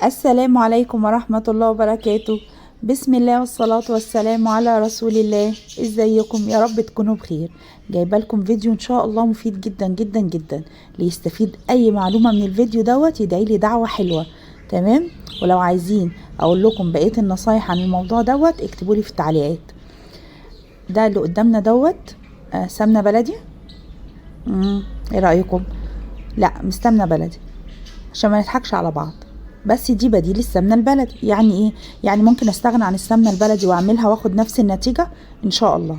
السلام عليكم ورحمة الله وبركاته. بسم الله والصلاة والسلام على رسول الله. ازيكم؟ يا رب تكونوا بخير. جايبه لكم فيديو ان شاء الله مفيد جدا جدا جدا. اللي يستفيد اي معلومة من الفيديو دوت يدعي لي دعوة حلوة. تمام. ولو عايزين اقول لكم بقية النصايح عن الموضوع دوت اكتبوا لي في التعليقات. ده اللي قدامنا دوت سمنة بلدي. ايه رأيكم؟ لا، مش سمنة بلدي عشان ما نضحكش على بعض، بس دي بديل السمنه البلدي. يعني ايه؟ يعني ممكن استغنى عن السمنه البلدي واعملها واخد نفس النتيجه ان شاء الله.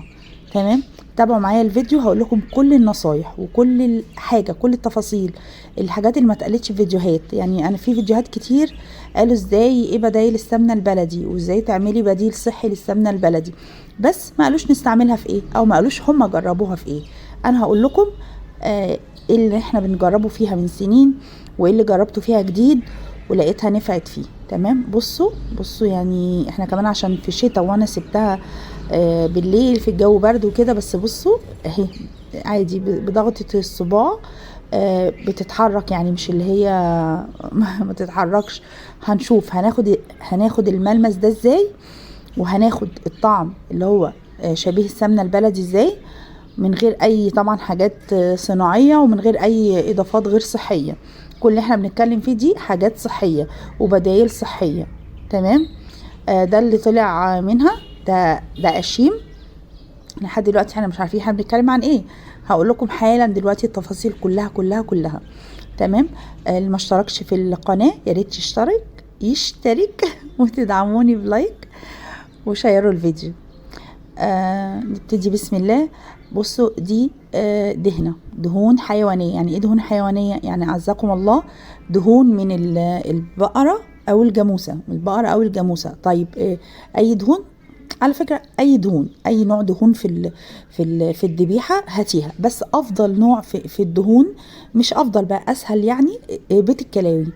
تمام. تابعوا معايا الفيديو، هقول لكم كل النصايح وكل الحاجه، كل التفاصيل، الحاجات اللي ما اتقالتش في فيديوهات. يعني انا في فيديوهات كتير قالوا ازاي ايه بدايل السمنه البلدي وازاي تعملي بديل صحي للسمنه البلدي، بس ما قالوش نستعملها في ايه او ما قالوش هم جربوها في ايه. انا هقول لكم ايه اللي احنا بنجربه فيها من سنين وايه اللي جربته فيها جديد ولقيتها نفعت فيه. تمام. بصوا يعني احنا كمان عشان في الشتاء وانا سبتها بالليل في الجو برد وكده، بس بصوا اهي عادي بضغطة الصباع بتتحرك، يعني مش اللي هي ما تتحركش. هنشوف هناخد الملمس ده ازاي، وهناخد الطعم اللي هو شبيه السمنة البلدي ازاي، من غير اي طبعا حاجات صناعية ومن غير اي اضافات غير صحية. كل اللي احنا بنتكلم فيه دي حاجات صحية وبدايل صحية. تمام. ده اللي طلع منها. ده قشيم. لحد دلوقتي احنا مش عارفين احنا بنتكلم عن ايه. هقول لكم حالا دلوقتي التفاصيل كلها كلها كلها. تمام. اللي ما اشتركش في القناة يا ريت يشترك وتدعموني بلايك وشيروا الفيديو. نبتدي بسم الله. بصوا دي دهون حيوانية. يعني ايه دهون حيوانية؟ يعني عزكم الله دهون من البقرة او الجاموسة. طيب اي دهون، على فكرة اي دهون، اي نوع دهون في الذبيحة هاتيها، بس افضل نوع في الدهون، مش افضل بقى، اسهل يعني بيت الكلاوي.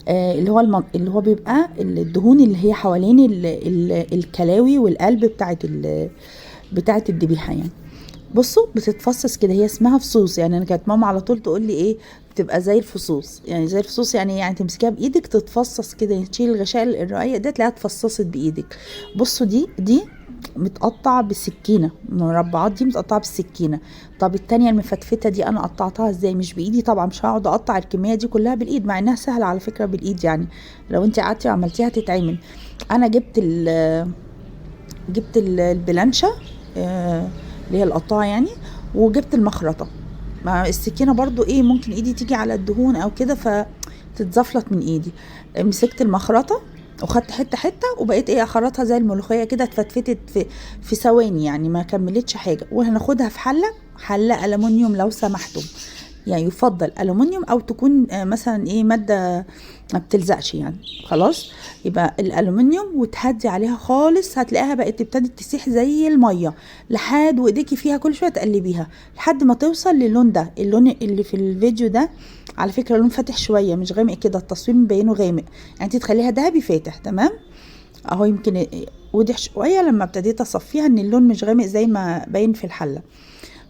اللي هو بيبقى الدهون اللي هي حوالين الكلاوي والقلب بتاعت الذبيحه يعني. بصوا بتتفصص كده، هي اسمها فصوص. يعني انا كانت ماما على طول تقول لي ايه، بتبقى زي الفصوص. يعني زي الفصوص يعني تمسكيها بايدك تتفصص كده، يعني تشيل الغشاء الرقيق ده تلاقيها اتفصصت بايدك. بصوا دي متقطع بالسكينه، المربعات دي متقطعه بالسكينه. طب التانية المفتفتة دي انا قطعتها ازاي؟ مش بايدي طبعا، مش هقعد اقطع الكمية دي كلها بالايد، مع انها سهلة على فكرة بالايد. يعني لو انت قعدتي وعملتيها تتعمل. انا جبت البلانشة اللي هي القطاعة يعني، وجبت المخرطة. مع السكينة برضو ايه، ممكن ايدي تيجي على الدهون او كده فتتزفلت من ايدي. مسكت المخرطة وخدت حته وبقيت ايه اخرطها زي الملوخيه كده، اتفتفتت في ثواني، يعني ما كملتش حاجه. وهناخدها في حله الومنيوم لو سمحتم. يعني يفضل الومنيوم او تكون مثلا ايه ماده ما بتلزقش يعني. خلاص، يبقى الالومنيوم وتهدي عليها خالص، هتلاقيها بقت ابتدت تسيح زي الميه، لحد وايديكي فيها كل شويه تقلبيها لحد ما توصل للون ده. اللون اللي في الفيديو ده على فكره لون فاتح شويه، مش غامق كده، التصوير مبينه غامق، يعني انت تخليها دهبي فاتح. تمام. اهو يمكن وضح شويه لما ابتديت اصفيها ان اللون مش غامق زي ما باين في الحله.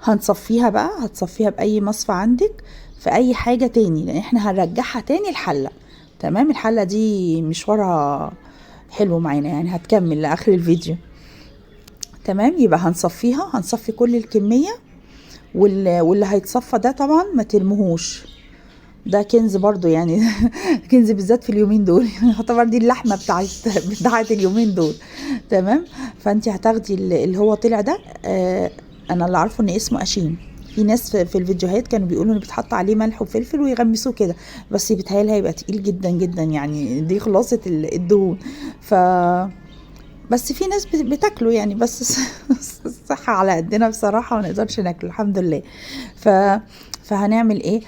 هنصفيها بقى، هتصفيها باي مصفى عندك في اي حاجه تاني، لان احنا هنرجعها تاني الحله. تمام. الحله دي مشوارها حلو معانا، يعني هتكمل لاخر الفيديو. تمام. يبقى هنصفي كل الكميه، واللي هيتصفى ده طبعا ما ترموهوش، ده كنز برضو يعني كنز بالذات في اليومين دول يعتبر دي اللحمه بتاعت اليومين دول. تمام. فانت هتاخدي اللي هو طلع ده. انا اللي عارفه ان اسمه قشيم. في ناس في الفيديوهات كانوا بيقولوا ان بيتحط عليه ملح وفلفل ويغمسوه كده، بس بيتهيألي هيبقى تقيل جدا جدا، يعني دي خلاصه الدهون. بس في ناس بتاكله يعني، بس الصحة على قدنا بصراحة، ما نقدرش ناكله الحمد لله. فهنعمل ايه؟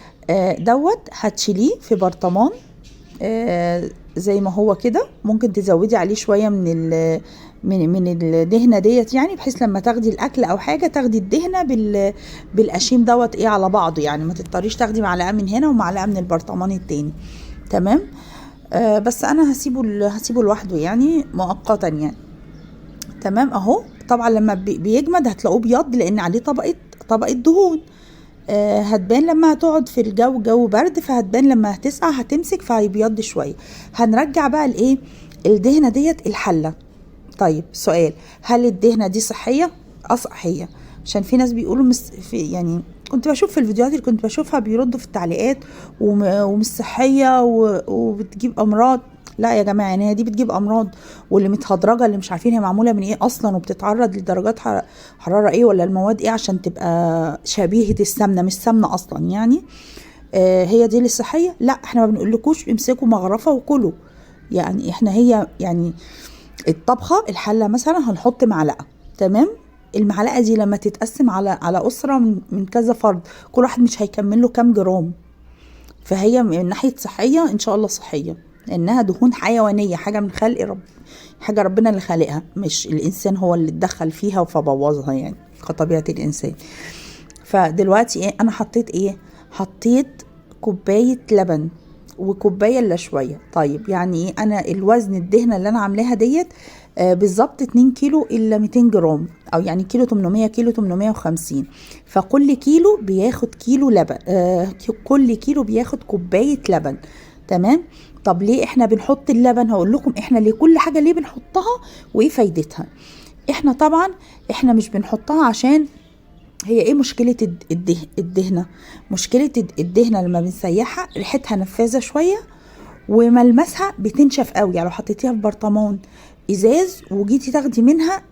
دوت هتشيليه في برطمان زي ما هو كده. ممكن تزودي عليه شوية من الدهنة ديت، يعني بحيث لما تاخدي الاكل او حاجة تاخدي الدهنة بالقشيم دوت ايه على بعضه، يعني ما تضطريش تاخدي معلقة من هنا ومعلقة من البرطمان التاني. تمام. بس انا هسيبه لوحده يعني مؤقتا يعني. تمام. اهو طبعا لما بيجمد هتلاقوه بيض لان عليه طبقة دهون. هتبان لما هتقعد في جو برد، فهتبان لما هتسقع هتمسك فهيبيض شويه. هنرجع بقى الايه الدهنه ديت الحله. طيب سؤال، هل الدهنه دي صحيه؟ صحيه، عشان في ناس بيقولوا في يعني كنت بشوف في الفيديوهات اللي كنت بشوفها بيردوا في التعليقات ومش صحيه وبتجيب امراض. لا يا جماعه، يعني هي دي بتجيب امراض؟ واللي متهدرجه اللي مش عارفين هي معموله من ايه اصلا وبتتعرض لدرجات حراره ايه ولا المواد ايه عشان تبقى شبيهه السمنه، مش سمنه اصلا يعني. هي دي الصحيه؟ لا، احنا ما بنقولكوش امسكوا مغرفه وكلوا. يعني احنا هي يعني الطبخه الحله مثلا هنحط معلقه، تمام؟ المعلقه دي لما تتقسم على اسره من كذا فرد، كل واحد مش هيكمل له كام جرام. فهي من ناحيه صحيه ان شاء الله صحيه، لانها دهون حيوانيه، حاجه من خلق حاجه ربنا اللي خالقها، مش الانسان هو اللي اتدخل فيها فبوظها يعني كطبيعه الانسان. فدلوقتي ايه انا حطيت؟ ايه حطيت؟ كوبايه لبن وكوبايه الا شويه. طيب يعني ايه انا الوزن الدهنه اللي انا عاملاها ديت بالظبط 2 كيلو الا 200 جرام، او يعني كيلو 800 كيلو 850. فكل كيلو بياخد كيلو لبن، كل كيلو بياخد كوبايه لبن، تمام؟ طب ليه احنا بنحط اللبن؟ هقول لكم احنا ليه كل حاجه ليه بنحطها وايه فايدتها. احنا طبعا احنا مش بنحطها عشان هي ايه مشكله الدهنه. مشكله الدهنه لما بنسيحها ريحتها نفاذه شويه وملمسها بتنشف قوي. يعني لو حطيتيها في برطمان ازاز وجيتي تاخدي منها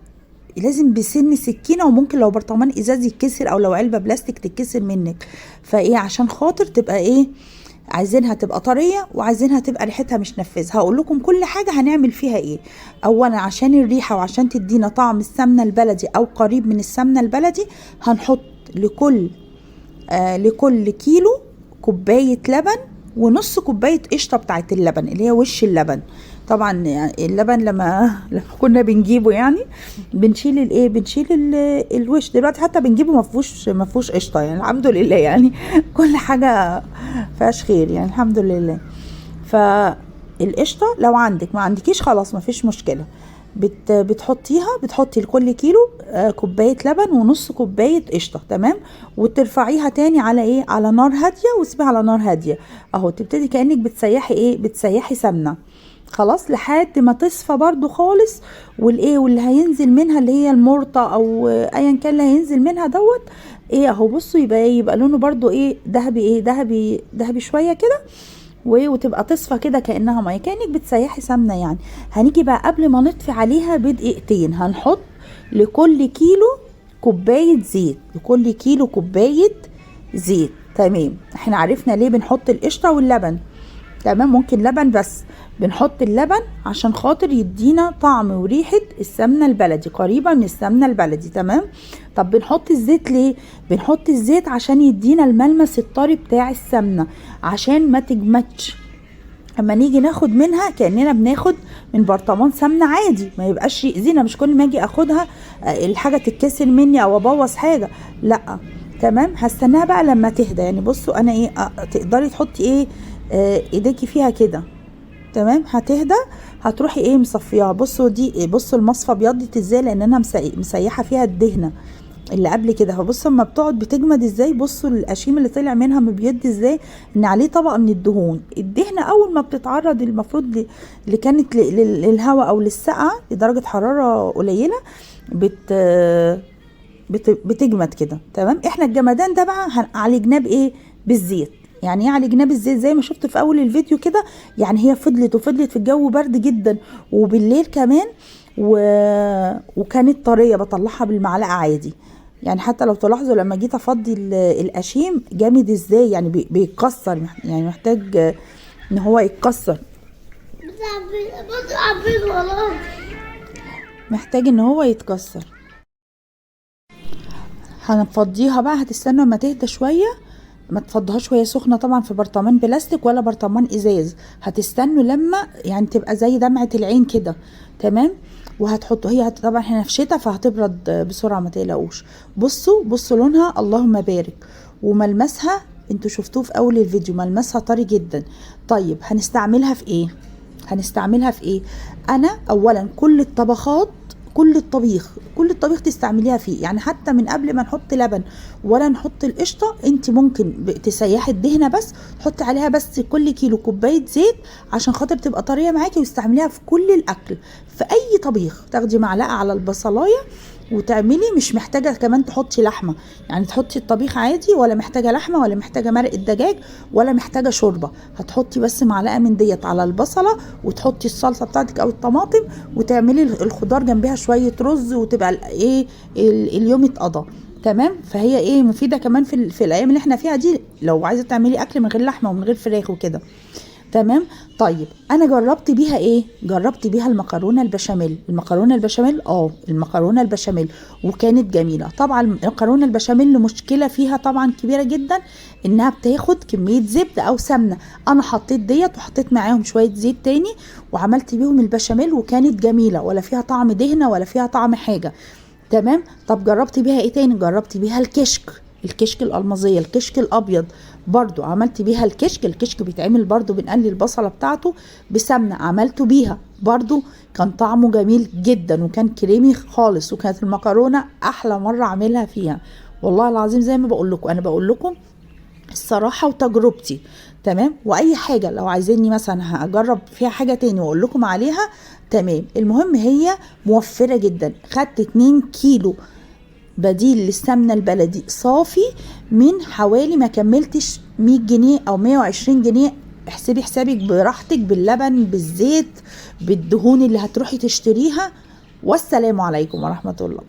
لازم بسن سكينه، وممكن لو برطمان ازاز يتكسر او لو علبه بلاستيك تتكسر منك. فايه عشان خاطر تبقى ايه عايزينها تبقى طريه وعايزينها تبقى ريحتها مش نفاذه. هقول لكم كل حاجه هنعمل فيها ايه. اولا عشان الريحه وعشان تدينا طعم السمنه البلدي او قريب من السمنه البلدي، هنحط لكل كيلو كوبايه لبن ونص كوبايه قشطه بتاعت اللبن اللي هي وش اللبن. طبعا اللبن لما كنا بنجيبه يعني بنشيل الوش. دلوقتي حتى بنجيبه ما فيهوش قشطه، يعني الحمد لله، يعني كل حاجه فيهاش خير يعني الحمد لله. فالقشطه لو عندك، ما عندكيش خلاص ما فيش مشكله، بتحطي لكل كيلو كوبايه لبن ونص كوبايه قشطه، تمام؟ وترفعيها تاني على ايه على نار هاديه وتسيبيها على نار هاديه اهو. تبتدي كانك بتسيحي سمنه خلاص لحد ما تصفى برضو خالص. واللي هينزل منها اللي هي المرطه او ايا كان اللي هينزل منها دوت ايه اهو. بصوا يبقى لونه برضو ذهبي شويه كده، وتبقى تصفى كده كانها ميه، كانك بتسيحي سمنه يعني. هنيجي بقى قبل ما نطفي عليها بدقيقتين هنحط لكل كيلو كوبايه زيت، لكل كيلو كوبايه زيت، تمام؟ احنا عرفنا ليه بنحط القشطه واللبن، تمام؟ ممكن لبن بس، بنحط اللبن عشان خاطر يدينا طعم وريحة السمنة البلدي قريبة من السمنة البلدي، تمام؟ طب بنحط الزيت ليه؟ بنحط الزيت عشان يدينا الملمس الطري بتاع السمنة، عشان ما تجمدش اما نيجي ناخد منها كأننا بناخد من برطمان سمنة عادي، ما يبقاش يأذينا. مش كل ما اجي اخدها الحاجة تتكسر مني او ابوظ حاجة، لا، تمام؟ هستناها بقى لما تهدى. يعني بصوا انا ايه تقدري تحطي ايه ايديكي فيها كده، تمام؟ هتهدى هتروحي ايه مصفياها. بصوا المصفى بيضت ازاي، لان انا مسيحه فيها الدهنه اللي قبل كده. فبصوا اما بتقعد بتجمد ازاي، بصوا القشيم اللي طلع منها مبيض ازاي، ان عليه طبقه من الدهنه اول ما بتتعرض المفروض اللي كانت للهواء او للسقعه لدرجه حراره قليله بتجمد كده، تمام؟ احنا الجمدان ده بقى عالجناه بايه؟ بالزيت. يعني ايه عالجناه بالزيت؟ زي ما شفت في اول الفيديو كده، يعني هي فضلت في الجو برد جدا وبالليل كمان وكانت طريه، بطلعها بالمعلقه عادي. يعني حتى لو تلاحظوا لما جيت افضي القشيم جامد ازاي، يعني بيتكسر، يعني محتاج ان هو يتكسر، محتاج ان هو يتكسر. هنفضيها بقى، هتستنوا اما تهدى شويه، ما تفضهاش وهي سخنه طبعا في برطمان بلاستيك ولا برطمان ازاز. هتستنوا لما يعني تبقى زي دمعه العين كده، تمام؟ وهتحطوا هي طبعا احنا في شتاء فهتبرد بسرعه، ما تقلقوش. بصوا لونها اللهم بارك، وملمسها انتوا شفتوه في اول الفيديو، ملمسها طري جدا. طيب هنستعملها في ايه؟ انا اولا كل كل الطبيخ تستعمليها فيه، يعني حتى من قبل ما نحط لبن ولا نحط القشطه انت ممكن تسيحي الدهنه بس، تحطي عليها بس كل كيلو كوبايه زيت عشان خاطر تبقى طريه معاكي، وتستعمليها في كل الاكل في اي طبيخ. تاخدي معلقه على البصلايه وتعملي، مش محتاجه كمان تحطي لحمه، يعني تحطي الطبيخ عادي، ولا محتاجه لحمه ولا محتاجه مرق الدجاج ولا محتاجه شوربه. هتحطي بس معلقه من ديت على البصله، وتحطي الصلصه بتاعتك او الطماطم، وتعملي الخضار جنبها شويه رز، وتبقى اليوم اتقضى. تمام. فهي مفيده كمان في الايام اللي احنا فيها دي، لو عايزه تعملي اكل من غير لحمه ومن غير فراخ وكده. تمام. طيب انا جربت بيها جربت بيها المكرونه البشاميل. المكرونه البشاميل وكانت جميله. طبعا المكرونه البشاميل مشكله فيها طبعا كبيره جدا، انها بتاخد كميه زبده او سمنه. انا حطيت ديت وحطيت معاهم شويه زيت تاني وعملت بيهم البشاميل، وكانت جميله، ولا فيها طعم دهنه ولا فيها طعم حاجه. تمام. طب جربت بيها ايه تاني؟ جربت بيها الكشك الألمازية، الكشك الأبيض برضو عملت بيها الكشك بيتعمل برضو بنقلي البصلة بتاعته بسمنة، عملته بيها برضو كان طعمه جميل جدا، وكان كريمي خالص، وكانت المكرونة أحلى مرة عملها فيها. والله العظيم زي ما بقول لكم، أنا بقول لكم الصراحة وتجربتي. تمام. واي حاجة لو عايزيني مثلا هجرب فيها حاجة تاني واقول لكم عليها، تمام. المهم هي موفرة جدا. خدت 2 كيلو بديل للسمنة البلدي صافي من حوالي ما كملتش 100 جنيه او 120 جنيه. احسبي حسابك براحتك، باللبن، بالزيت، بالدهون اللي هتروحي تشتريها. والسلام عليكم ورحمة الله.